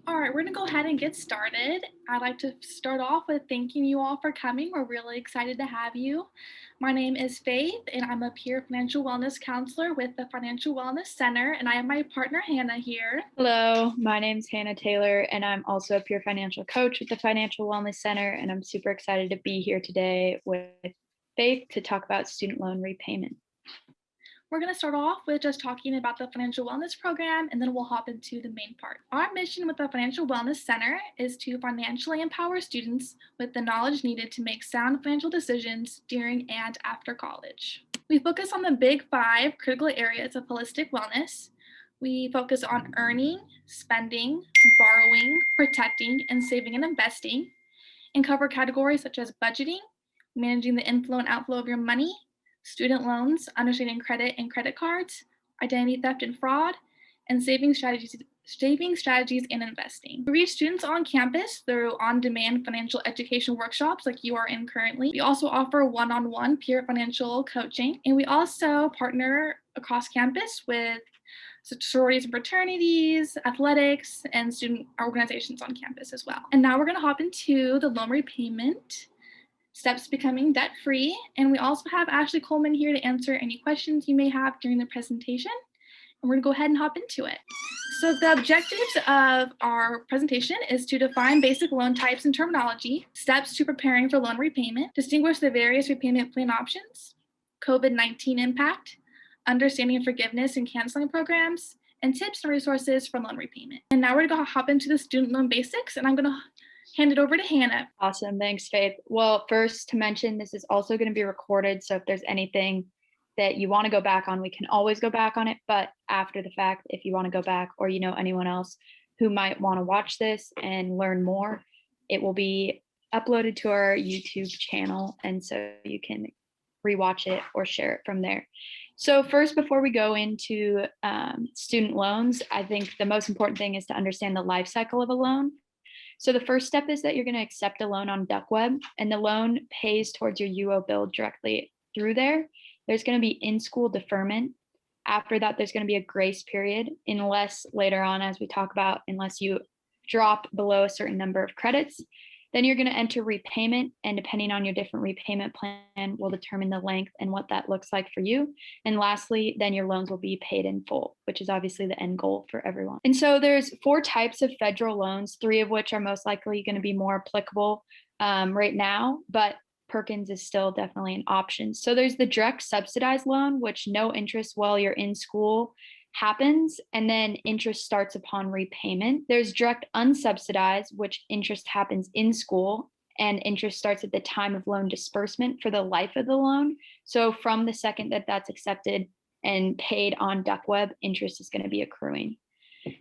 All right, we're gonna go ahead and get started. I'd like to start off with thanking you all for coming. We're really excited to have you. My name is Faith, and I'm a peer financial wellness counselor with the Financial Wellness Center, and I have my partner Hannah here. Hello, my name's Hannah Taylor, and I'm also a peer financial coach at the Financial Wellness Center. And I'm super excited to be here today with Faith to talk about student loan repayment. We're going to start off with just talking about the Financial Wellness Program, and then we'll hop into the main part. Our mission with the Financial Wellness Center is to financially empower students with the knowledge needed to make sound financial decisions during and after college. We focus on the big five critical areas of holistic wellness. We focus on earning, spending, borrowing, protecting, and saving and investing, and cover categories such as budgeting, managing the inflow and outflow of your money, student loans, understanding credit and credit cards, identity theft and fraud, and saving strategies and investing. We reach students on campus through on-demand financial education workshops like you are in currently. We also offer one-on-one peer financial coaching, and we also partner across campus with sororities and fraternities, athletics, and student organizations on campus as well. And now we're going to hop into the loan repayment steps to becoming debt free. And we also have Ashley Coleman here to answer any questions you may have during the presentation. And we're going to go ahead and hop into it. So the objectives of our presentation is to define basic loan types and terminology, steps to preparing for loan repayment, distinguish the various repayment plan options, COVID-19 impact, understanding forgiveness and canceling programs, and tips and resources for loan repayment. And now we're going to hop into the student loan basics, and I'm going to hand it over to Hannah. Awesome. Thanks, Faith. Well, first to mention, this is also going to be recorded. So if there's anything that you want to go back on, we can always go back on it. But after the fact, if you want to go back or you know anyone else who might want to watch this and learn more, it will be uploaded to our YouTube channel. And so you can rewatch it or share it from there. So first, before we go into student loans, I think the most important thing is to understand the life cycle of a loan. So the first step is that you're going to accept a loan on DuckWeb, and the loan pays towards your UO bill directly through there. There's going to be in-school deferment. After that, there's going to be a grace period, unless later on, as we talk about, unless you drop below a certain number of credits. Then you're going to enter repayment, and depending on your different repayment plan will determine the length and what that looks like for you. And lastly, then your loans will be paid in full, which is obviously the end goal for everyone. And so there's 4 types of federal loans, 3 of which are most likely going to be more applicable right now, but Perkins is still definitely an option. So there's the direct subsidized loan, which no interest while you're in school happens, and then interest starts upon repayment. There's direct unsubsidized, which interest happens in school, and interest starts at the time of loan disbursement for the life of the loan. So from the second that that's accepted and paid on DuckWeb, interest is going to be accruing.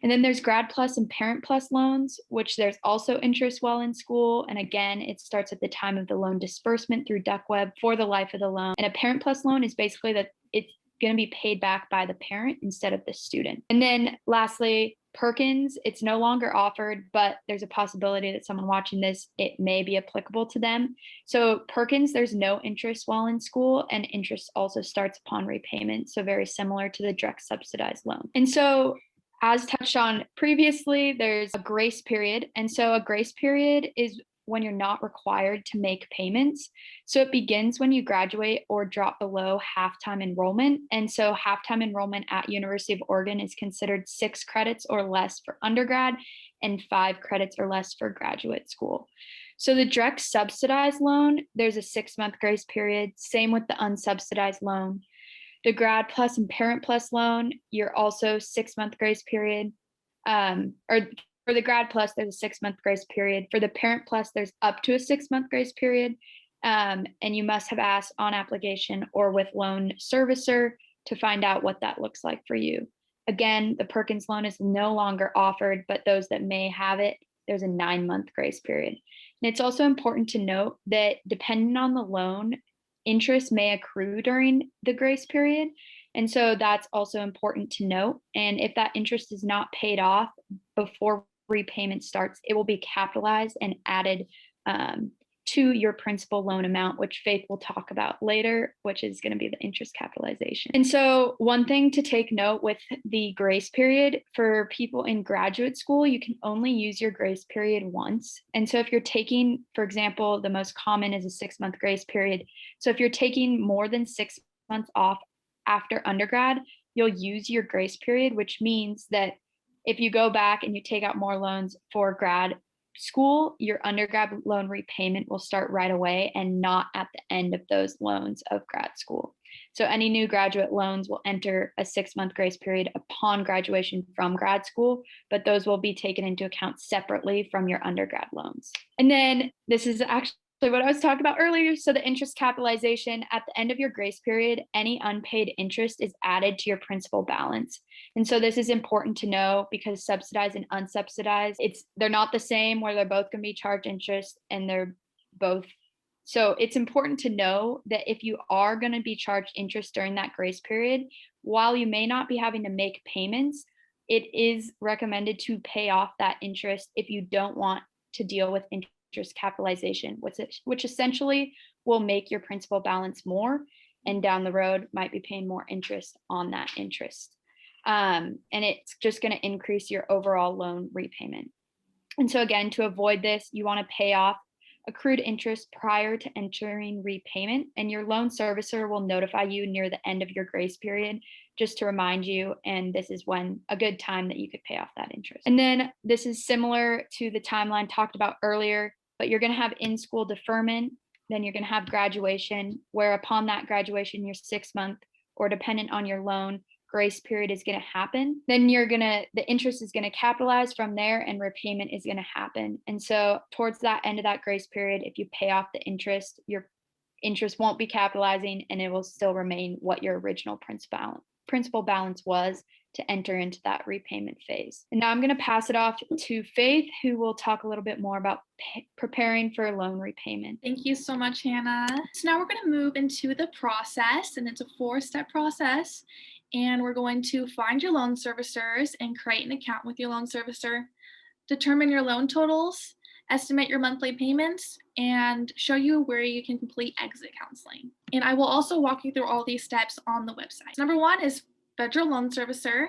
And then there's Grad Plus and Parent Plus loans, which there's also interest while in school. And again, it starts at the time of the loan disbursement through DuckWeb for the life of the loan. And a Parent Plus loan is basically that it's going to be paid back by the parent instead of the student. And then lastly, Perkins, it's no longer offered, but there's a possibility that someone watching this, it may be applicable to them. So Perkins, there's no interest while in school, and interest also starts upon repayment. So very similar to the direct subsidized loan. And so as touched on previously, there's a grace period. And so a grace period is when you're not required to make payments. So it begins when you graduate or drop below half-time enrollment. And so half-time enrollment at University of Oregon is considered 6 credits or less for undergrad and 5 credits or less for graduate school. So the direct subsidized loan, there's a 6-month grace period, same with the unsubsidized loan. The Grad Plus and Parent Plus loan, you're also 6-month grace period. Or for the Grad Plus, there's a 6-month grace period. For the Parent Plus, there's up to a 6-month grace period. And you must have asked on application or with loan servicer to find out what that looks like for you. Again, the Perkins loan is no longer offered, but those that may have it, there's a 9-month grace period. And it's also important to note that depending on the loan, interest may accrue during the grace period. And so that's also important to note. And if that interest is not paid off before repayment starts, it will be capitalized and added to your principal loan amount, which Faith will talk about later, which is going to be the interest capitalization. And so, one thing to take note with the grace period for people in graduate school, you can only use your grace period once. And so, if you're taking, for example, the most common is a 6-month grace period. So, if you're taking more than 6 months off after undergrad, you'll use your grace period, which means that if you go back and you take out more loans for grad school, your undergrad loan repayment will start right away and not at the end of those loans of grad school. So any new graduate loans will enter a 6-month grace period upon graduation from grad school, but those will be taken into account separately from your undergrad loans. And then this is actually what I was talking about earlier. So the interest capitalization at the end of your grace period, any unpaid interest is added to your principal balance. And so this is important to know because subsidized and unsubsidized, they're not the same where they're both going to be charged interest and they're both. So it's important to know that if you are going to be charged interest during that grace period, while you may not be having to make payments, it is recommended to pay off that interest if you don't want to deal with interest capitalization, which essentially will make your principal balance more and down the road might be paying more interest on that interest. And it's just going to increase your overall loan repayment. And so again, to avoid this, you want to pay off accrued interest prior to entering repayment, and your loan servicer will notify you near the end of your grace period just to remind you, and this is when a good time that you could pay off that interest. And then this is similar to the timeline talked about earlier, but you're going to have in-school deferment, then you're going to have graduation, where upon that graduation, your 6-month or dependent on your loan, grace period is going to happen. Then the interest is going to capitalize from there and repayment is going to happen. And so towards that end of that grace period, if you pay off the interest, your interest won't be capitalizing and it will still remain what your original principal balance was to enter into that repayment phase. And now I'm going to pass it off to Faith, who will talk a little bit more about preparing for loan repayment. Thank you so much, Hannah. So now we're going to move into the process, and it's a 4-step process. And we're going to find your loan servicers and create an account with your loan servicer, determine your loan totals, estimate your monthly payments, and show you where you can complete exit counseling. And I will also walk you through all these steps on the website. Number 1 is Federal Loan Servicer.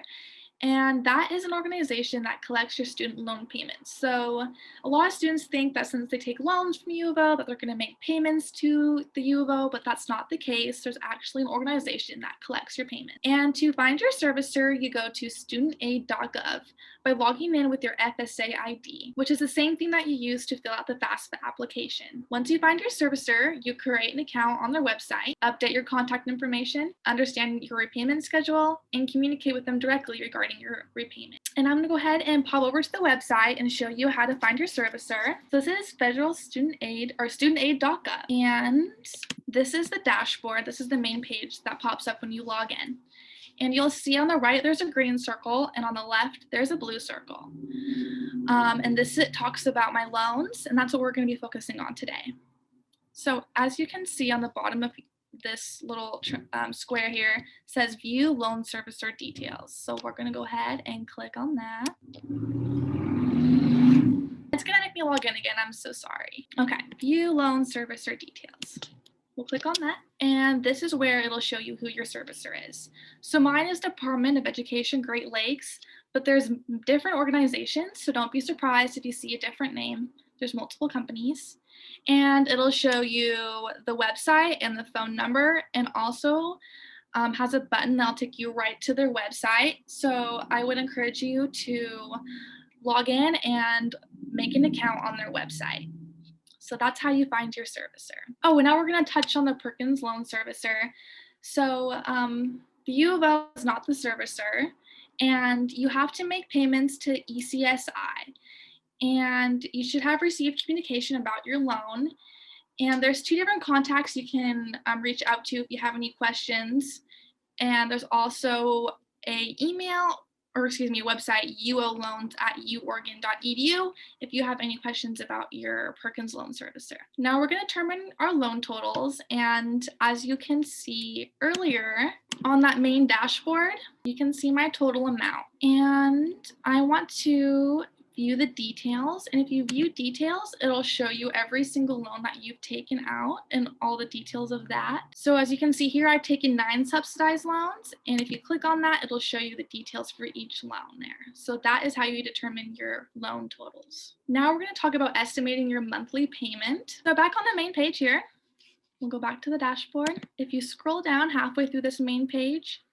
And that is an organization that collects your student loan payments. So a lot of students think that since they take loans from U of O, that they're going to make payments to the U of O, but that's not the case. There's actually an organization that collects your payment. And to find your servicer, you go to studentaid.gov by logging in with your FSA ID, which is the same thing that you use to fill out the FAFSA application. Once you find your servicer, you create an account on their website, update your contact information, understand your repayment schedule, and communicate with them directly regarding your repayment. And I'm going to go ahead and pop over to the website and show you how to find your servicer. So this is Federal Student Aid or studentaid.gov. And this is the dashboard. This is the main page that pops up when you log in. And you'll see on the right, there's a green circle, and on the left, there's a blue circle. And it talks about my loans, and that's what we're going to be focusing on today. So as you can see on the bottom of this little square here says view loan servicer details. So we're going to go ahead and click on that. It's going to make me log in again. I'm so sorry. Okay, view loan servicer details. We'll click on that, and this is where it'll show you who your servicer is. So mine is Department of Education Great Lakes, but there's different organizations, so don't be surprised if you see a different name. There's multiple companies, and it'll show you the website and the phone number, and also has a button that'll take you right to their website. So I would encourage you to log in and make an account on their website. So that's how you find your servicer. Oh, and now we're going to touch on the Perkins Loan Servicer. So the U of O is not the servicer, and you have to make payments to ECSI. And you should have received communication about your loan. And there's 2 different contacts you can reach out to if you have any questions. And there's also a website, uoloans@uoregon.edu, if you have any questions about your Perkins Loan Servicer. Now we're going to determine our loan totals, and as you can see earlier on that main dashboard, you can see my total amount. And I want to view the details. And if you view details, it'll show you every single loan that you've taken out and all the details of that. So as you can see here, I've taken 9 subsidized loans. And if you click on that, it'll show you the details for each loan there. So that is how you determine your loan totals. Now we're going to talk about estimating your monthly payment. So back on the main page here, we'll go back to the dashboard. If you scroll down halfway through this main page,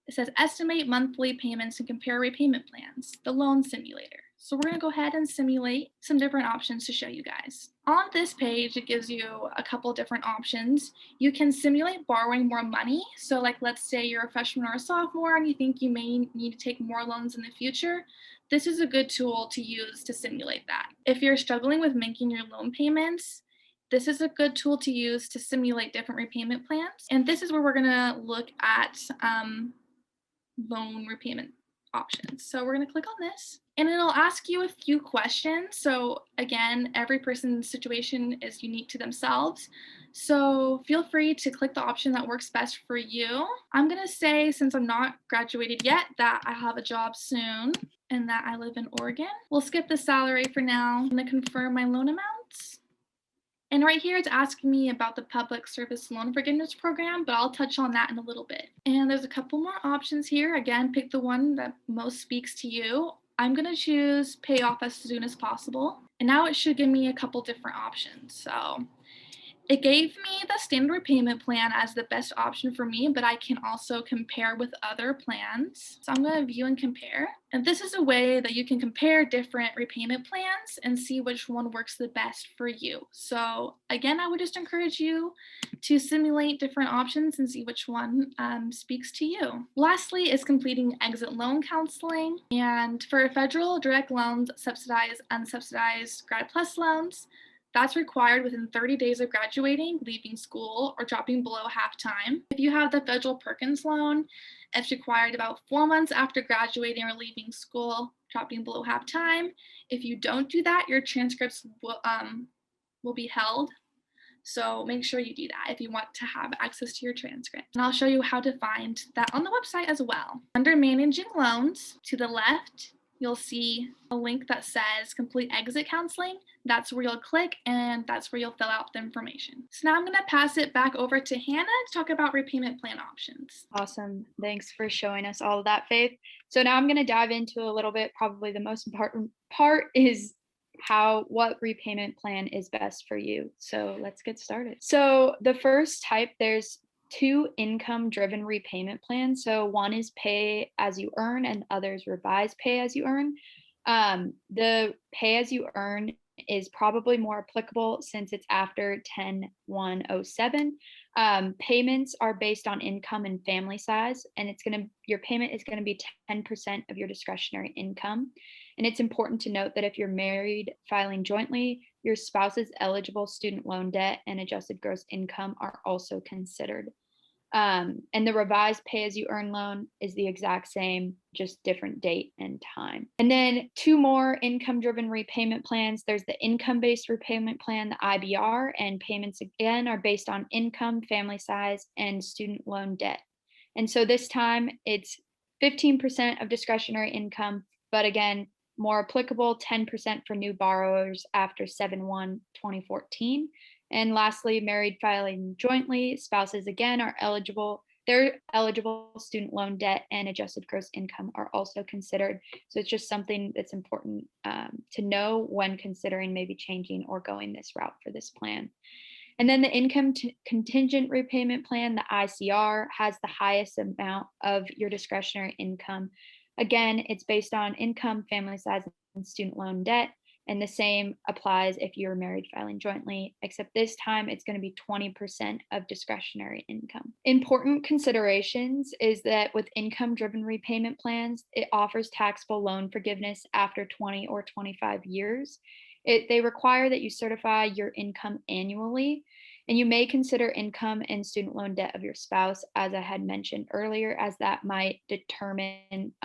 it says estimate monthly payments and compare repayment plans, the loan simulator. So we're going to go ahead and simulate some different options to show you guys. On this page, it gives you a couple different options. You can simulate borrowing more money. So like, let's say you're a freshman or a sophomore and you think you may need to take more loans in the future. This is a good tool to use to simulate that. If you're struggling with making your loan payments, this is a good tool to use to simulate different repayment plans. And this is where we're going to look at loan repayment options. So we're going to click on this and it'll ask you a few questions. So again, every person's situation is unique to themselves. So feel free to click the option that works best for you. I'm going to say, since I'm not graduated yet, that I have a job soon and that I live in Oregon. We'll skip the salary for now. I'm going to confirm my loan amounts. And right here, it's asking me about the Public Service Loan Forgiveness Program, but I'll touch on that in a little bit. And there's a couple more options here. Again, pick the one that most speaks to you. I'm going to choose pay off as soon as possible. And now it should give me a couple different options. So it gave me the standard repayment plan as the best option for me, but I can also compare with other plans. So I'm going to view and compare. And this is a way that you can compare different repayment plans and see which one works the best for you. So again, I would just encourage you to simulate different options and see which one speaks to you. Lastly is completing exit loan counseling. And for federal direct loans, subsidized, unsubsidized Grad Plus loans, that's required within 30 days of graduating, leaving school, or dropping below half time. If you have the federal Perkins loan, it's required about 4 months after graduating or leaving school, dropping below half time. If you don't do that, your transcripts will be held. So make sure you do that if you want to have access to your transcript. And I'll show you how to find that on the website as well. Under Managing Loans, to the left, you'll see a link that says Complete Exit Counseling. That's where you'll click and that's where you'll fill out the information. So now I'm going to pass it back over to Hannah to talk about repayment plan options. Awesome. Thanks for showing us all of that, Faith. So now I'm going to dive into a little bit. Probably the most important part is what repayment plan is best for you. So let's get started. So the first type, there's 2 income driven repayment plans. So one is pay as you earn and others revise pay as you earn. The pay as you earn is probably more applicable since it's after 10-107. Payments are based on income and family size, and your payment is going to be 10% of your discretionary income. And it's important to note that if you're married filing jointly, your spouse's eligible student loan debt and adjusted gross income are also considered. And the revised pay as you earn loan is the exact same, just different date and time. And then 2 more income driven repayment plans. There's the income based repayment plan, the IBR, and payments again are based on income, family size, and student loan debt. And so this time it's 15% of discretionary income, but again, more applicable, 10% for new borrowers after 7/1/2014. And lastly, married filing jointly, spouses again are eligible. Their eligible student loan debt and adjusted gross income are also considered. So it's just something that's important to know when considering maybe changing or going this route for this plan. And then the income contingent repayment plan, the ICR, has the highest amount of your discretionary income. Again, it's based on income, family size, and student loan debt. And the same applies if you're married filing jointly, except this time it's going to be 20% of discretionary income. Important considerations is that with income driven repayment plans, it offers taxable loan forgiveness after 20 or 25 years. They require that you certify your income annually, and you may consider income and student loan debt of your spouse, as I had mentioned earlier, as that might determine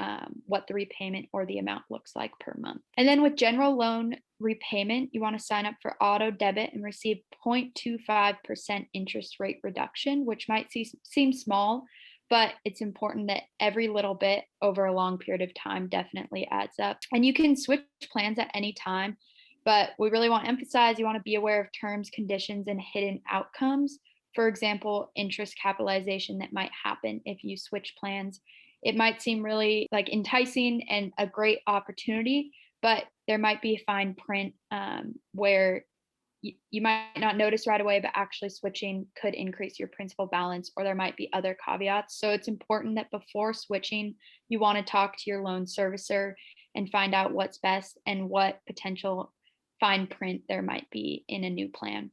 what the repayment or the amount looks like per month. And then with general loan repayment, you want to sign up for auto debit and receive 0.25% interest rate reduction, which might seem small, but it's important that every little bit over a long period of time definitely adds up. And you can switch plans at any time, but we really want to emphasize you want to be aware of terms, conditions, and hidden outcomes. For example, interest capitalization that might happen if you switch plans. It might seem really like enticing and a great opportunity, but there might be fine print where you might not notice right away, but actually switching could increase your principal balance, or there might be other caveats. So it's important that before switching, you want to talk to your loan servicer and find out what's best and what potential fine print there might be in a new plan.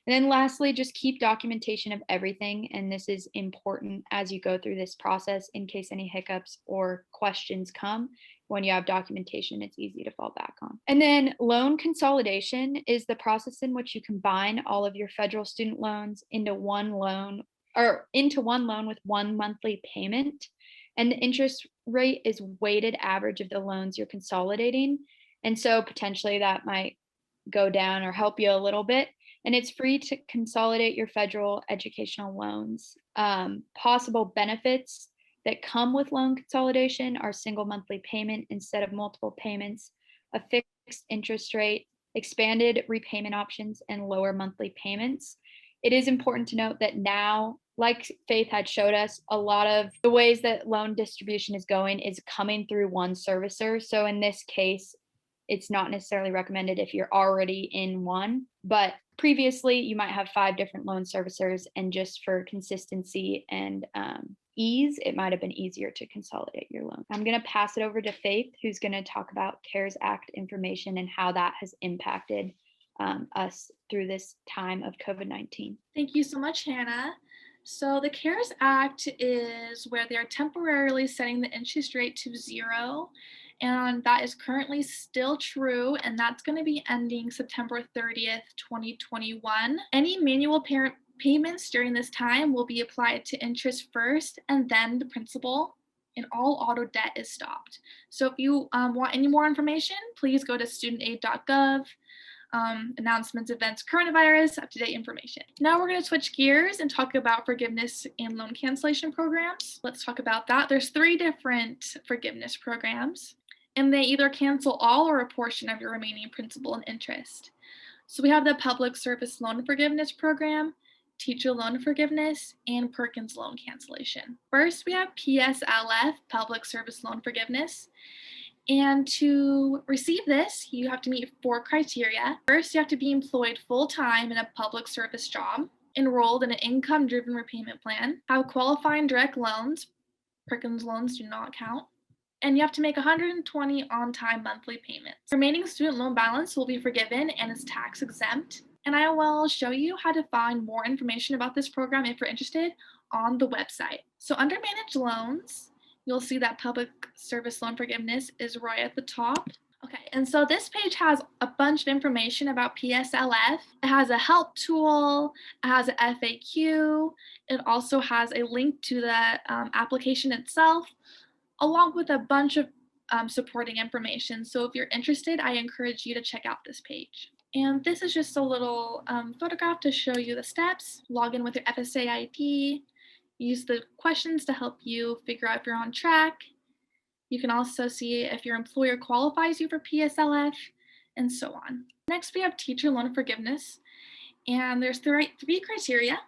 And then lastly, just keep documentation of everything. And this is important as you go through this process in case any hiccups or questions come. When you have documentation, it's easy to fall back on. And then loan consolidation is the process in which you combine all of your federal student loans into one loan with one monthly payment. And the interest rate is weighted average of the loans you're consolidating. And so potentially that might go down or help you a little bit. And it's free to consolidate your federal educational loans. Possible benefits that come with loan consolidation are single monthly payment instead of multiple payments, a fixed interest rate, expanded repayment options, and lower monthly payments. It is important to note that now, like Faith had showed us, a lot of the ways that loan distribution is going is coming through one servicer. So in this case, it's not necessarily recommended if you're already in one, but previously you might have 5 different loan servicers, and just for consistency and ease, it might have been easier to consolidate your loan. I'm going to pass it over to Faith, who's going to talk about CARES Act information and how that has impacted us through this time of COVID-19. Thank you so much, Hannah. So the CARES Act is where they are temporarily setting the interest rate to 0, and that is currently still true, and that's going to be ending September 30th, 2021. Any manual payments during this time will be applied to interest first and then the principal, and all auto debt is stopped. So if you want any more information, please go to studentaid.gov. Announcements, events, coronavirus, up-to-date information. Now we're going to switch gears and talk about forgiveness and loan cancellation programs. Let's talk about that. There's 3 different forgiveness programs, and they either cancel all or a portion of your remaining principal and interest. So we have the Public Service Loan Forgiveness Program, Teacher Loan Forgiveness, and Perkins Loan Cancellation. First, we have PSLF, Public Service Loan Forgiveness. And to receive this, you have to meet 4 criteria. First, you have to be employed full-time in a public service job, enrolled in an income-driven repayment plan, have qualifying direct loans, Perkins loans do not count, and you have to make 120 on-time monthly payments. Remaining student loan balance will be forgiven and is tax exempt. And I will show you how to find more information about this program if you're interested on the website. So under Manage Loans, you'll see that Public Service Loan Forgiveness is right at the top. Okay, and so this page has a bunch of information about PSLF. It has a help tool, it has an FAQ, it also has a link to the application itself, along with a bunch of supporting information. So if you're interested, I encourage you to check out this page. And this is just a little photograph to show you the steps. Log in with your FSA ID, use the questions to help you figure out if you're on track. You can also see if your employer qualifies you for PSLF, and so on. Next, we have teacher loan forgiveness, and there's 3 criteria.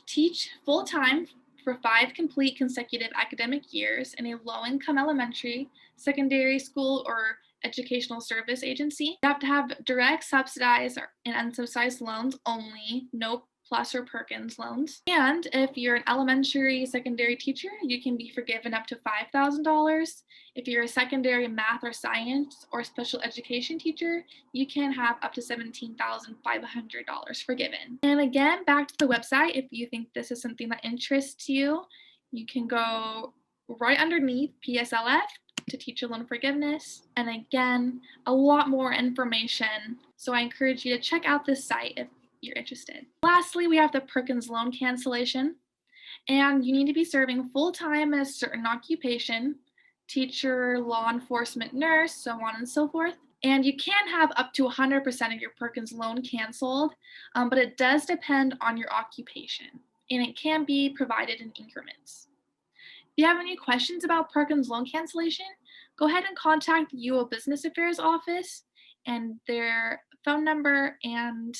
Teach full-time for 5 complete consecutive academic years in a low-income elementary, secondary school, or educational service agency. You have to have direct, subsidized, and unsubsidized loans only, no Plus or Perkins loans. And if you're an elementary, secondary teacher, you can be forgiven up to $5,000. If you're a secondary math or science or special education teacher, you can have up to $17,500 forgiven. And again, back to the website, if you think this is something that interests you, you can go right underneath PSLF to teacher loan forgiveness. And again, a lot more information. So I encourage you to check out this site if you're interested. Lastly, we have the Perkins loan cancellation, and you need to be serving full-time in a certain occupation, teacher, law enforcement, nurse, so on and so forth. And you can have up to 100% of your Perkins loan canceled, but it does depend on your occupation, and it can be provided in increments. you have any questions about Perkins loan cancellation, go ahead and contact the UO Business Affairs office, and their phone number and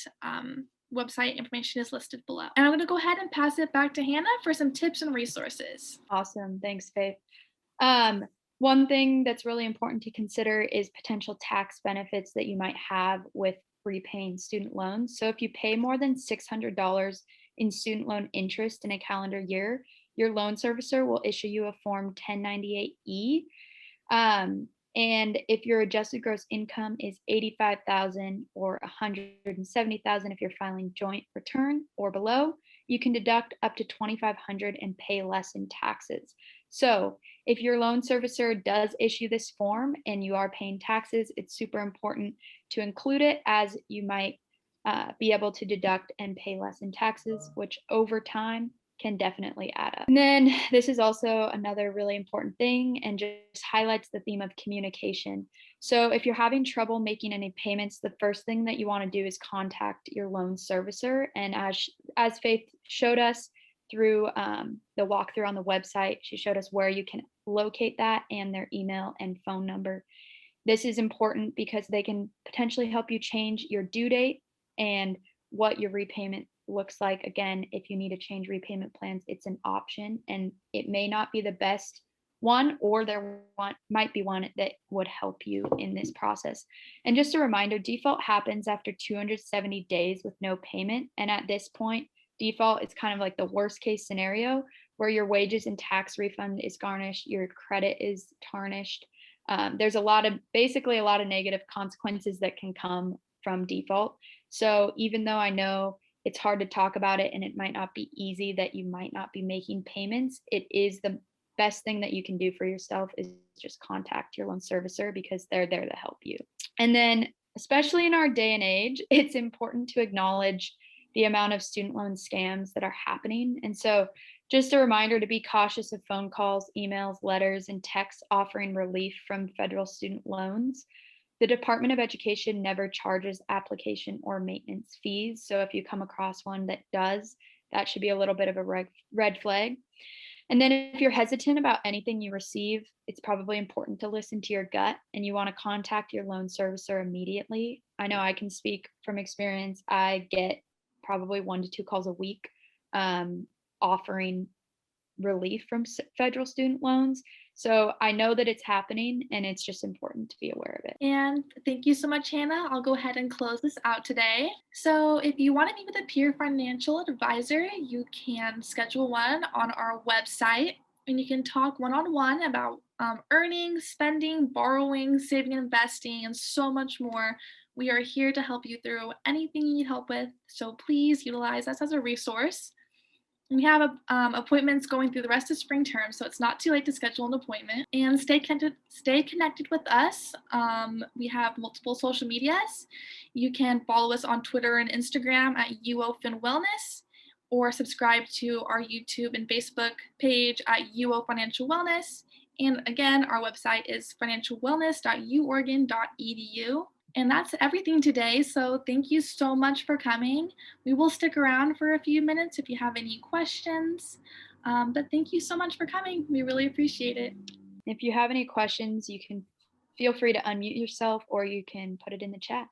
website information is listed below. And I'm going to go ahead and pass it back to Hannah for some tips and resources. Awesome. Thanks, Faith. Um, One thing that's really important to consider is potential tax benefits that you might have with repaying student loans. So if you pay more than $600 in student loan interest in a calendar year, your loan servicer will issue you a Form 1098E. And if your adjusted gross income is 85,000 or 170,000 if you're filing joint return or below, you can deduct up to 2,500 and pay less in taxes. So, if your loan servicer does issue this form and you are paying taxes, it's super important to include it, as you might be able to deduct and pay less in taxes, which over time can definitely add up. And then this is also another really important thing and just highlights the theme of communication. So if you're having trouble making any payments, the first thing that you want to do is contact your loan servicer. And as Faith showed us through the walkthrough on the website, she showed us where you can locate that and their email and phone number. This is important because they can potentially help you change your due date and what your repayment looks like. Again, if you need to change repayment plans, it's an option and it may not be the best one, or might be one that would help you in this process. And just a reminder, default happens after 270 days with no payment. And at this point, default is kind of like the worst case scenario where your wages and tax refund is garnished, your credit is tarnished. There's basically a lot of negative consequences that can come from default. So even though I know it's hard to talk about it and it might not be easy that you might not be making payments, it is the best thing that you can do for yourself is just contact your loan servicer because they're there to help you. And then, especially in our day and age, it's important to acknowledge the amount of student loan scams that are happening. And so, just a reminder to be cautious of phone calls, emails, letters, and texts offering relief from federal student loans. The Department of Education never charges application or maintenance fees. So if you come across one that does, that should be a little bit of a red flag. And then if you're hesitant about anything you receive, it's probably important to listen to your gut and you want to contact your loan servicer immediately. I know I can speak from experience. I get probably 1 to 2 calls a week offering relief from federal student loans. So I know that it's happening and it's just important to be aware of it. And thank you so much, Hannah. I'll go ahead and close this out today. So, if you want to meet with a peer financial advisor, you can schedule one on our website and you can talk one on one about earning, spending, borrowing, saving, investing, and so much more. We are here to help you through anything you need help with. So, please utilize us as a resource. We have appointments going through the rest of spring term, so it's not too late to schedule an appointment. And stay connected. Stay connected with us. We have multiple social medias. You can follow us on Twitter and Instagram at UO Wellness, or subscribe to our YouTube and Facebook page at UO Financial Wellness. And again, our website is financialwellness.uoregon.edu. And that's everything today. So thank you so much for coming. We will stick around for a few minutes if you have any questions. But thank you so much for coming. We really appreciate it. If you have any questions, you can feel free to unmute yourself or you can put it in the chat.